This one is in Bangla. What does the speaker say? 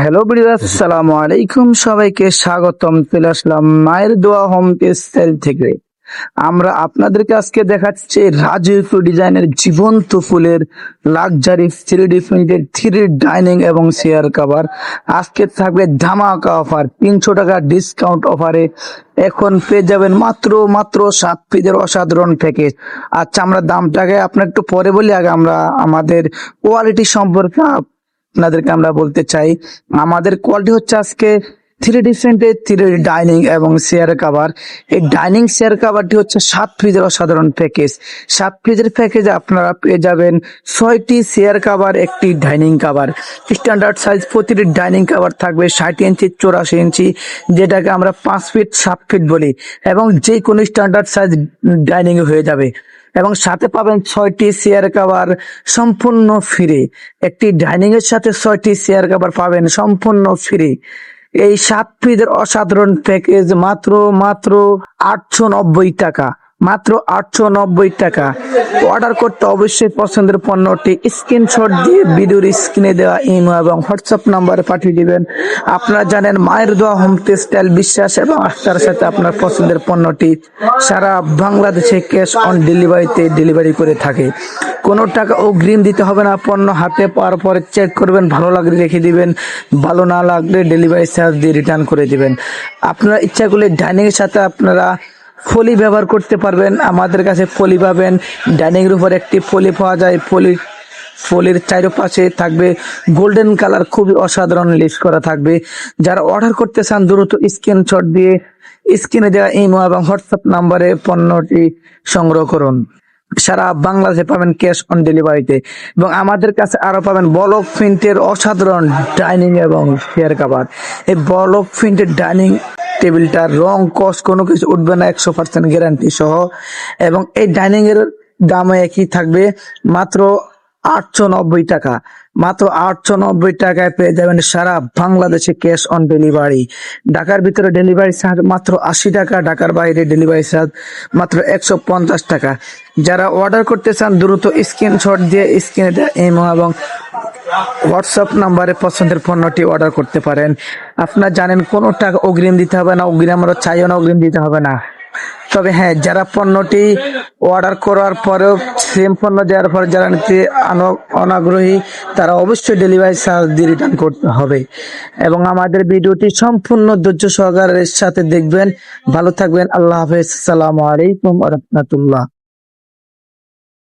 হ্যালো ভিউয়ার্স, আসসালামু আলাইকুম। সবাইকে স্বাগতম। চলে আসলাম মায়ের দোয়া হোম টেক্সটাইল থেকে। আমরা আপনাদেরকে আজকে দেখাচ্ছি রাজকীয় ডিজাইনের জীবন্ত ফুলের luxury 3D printed 3D dining এবং চেয়ার কভার। আজকে থাকবে ধামাকা অফার, 300 টাকা ডিসকাউন্ট অফারে এখন পেয়ে যাবেন মাত্র মাত্র 7 পিসের অসাধারণ প্যাকেজ। আচ্ছা, আমরা দামটাকে আপনার একটু পরে বলি, আগে আমরা আমাদের কোয়ালিটি সম্পর্কে আপনাদেরকে আমরা বলতে চাই। আমাদের কোয়ালিটি হচ্ছে আজকে 3D প্রিন্টেড 3D ডাইনিং এবং চেয়ার কভার। এই ডাইনিং চেয়ার কভারটি হচ্ছে 7 পিসের অসাধারণ প্যাকেজ। 7 পিসের প্যাকেজে আপনারা পেয়ে যাবেন 6টি চেয়ার কভার, একটি ডাইনিং কভার। স্ট্যান্ডার্ড সাইজ প্রতিটি ডাইনিং কভার থাকবে 60 ইঞ্চি 84 ইঞ্চি, যেটাকে আমরা 5 ফিট 7 ফিট বলি, এবং যে কোনো স্ট্যান্ডার্ড সাইজ ডাইনিং হয়ে যাবে। এবং সাথে পাবেন 6টি চেয়ার কভার সম্পূর্ণ ফ্রি। একটি ডাইনিং এর সাথে 6টি চেয়ার কভার পাবেন সম্পূর্ণ ফ্রি। এই 7 পিসের অসাধারণ প্যাকেজ মাত্র মাত্র 890 টাকা, মাত্র 890 টাকা। অর্ডার করতে অবশ্যই পছন্দের পণ্যটি স্ক্রিনশট দিয়ে ভিডিওর স্ক্রিনে দেওয়া ইমো এবং হোয়াটসঅ্যাপ নাম্বারে পাঠিয়ে দিবেন। আপনারা জানেন মায়ের দোয়া হোম টেক্সটাইল বিশ্বাস এবং আস্থার সাথে আপনার পছন্দের পণ্যটি সারা বাংলাদেশে ক্যাশ অন ডেলিভারিতে ডেলিভারি করে থাকে। কোনো টাকা অগ্রিম দিতে হবে না। পণ্য হাতে পাওয়ার পরে চেক করবেন, ভালো লাগলে রেখে দিবেন, ভালো না লাগলে ডেলিভারি চার্জ দিয়ে রিটার্ন করে দিবেন। আপনার ইচ্ছা করলে ডাইনিং এর সাথে আপনারা ফলি ব্যবহার করতে পারবেন। আমাদের কাছে ফলি পাবেন, ডাইনিং এর উপর একটি ফলি পাওয়া যায়। ফলির চারপাশে থাকবে গোল্ডেন কালার, খুবই অসাধারণ লেস করা থাকবে। যারা অর্ডার করতে চান দ্রুত স্ক্রিনশট দিয়ে স্ক্রিনে দেওয়া ইমো এবং হোয়াটসঅ্যাপ নাম্বারে পণ্যটি সংগ্রহ করুন। সারা বাংলাদেশে পাবেন ক্যাশ অন ডেলিভারিতে। এবং আমাদের কাছে আরো পাবেন বলক প্রিন্টের অসাধারণ ডাইনিং এবং চেয়ার কভার। এই বলক প্রিন্টের ডাইনিং টেবিলটার রং কস কোনো কিছু উঠবে না, 100% গ্যারান্টি সহ। এবং এই ডাইনিং এর দামে একই থাকবে মাত্র 890 টাকা। মাত্র 890 টাকায় পেয়ে যাবেন সারা বাংলাদেশে ক্যাশ অন ডেলিভারি। ঢাকার ভিতরে ডেলিভারি চার্জ মাত্র 80 টাকা, ঢাকার বাইরে ডেলিভারি চার্জ মাত্র 150 টাকা। যারা অর্ডার করতে চান দ্রুত স্ক্রিনশট দিয়ে স্ক্রিনে দেওয়া ইমো এবং হোয়াটসঅ্যাপ নাম্বারে পছন্দের পণ্যটি অর্ডার করতে পারেন। আপনারা জানেন কোনো টাকা অগ্রিম দিতে হবে না, অগ্রিম আমরা চাইও না, অগ্রিম দিতে হবে না। তবে হ্যাঁ, যারা পণ্যটি অর্ডার করার পরেও সেম পণ্য দেওয়ার পরে যারা নিতে অনাগ্রহী, তারা অবশ্যই ডেলিভারি চার্জ দিয়ে রিটার্ন করতে হবে। এবং আমাদের ভিডিওটি সম্পূর্ণ ধৈর্য সহকারের সাথে দেখবেন। ভালো থাকবেন। আল্লাহ হাফেজ। আসসালামু আলাইকুম ওয়া রাহমাতুল্লাহ।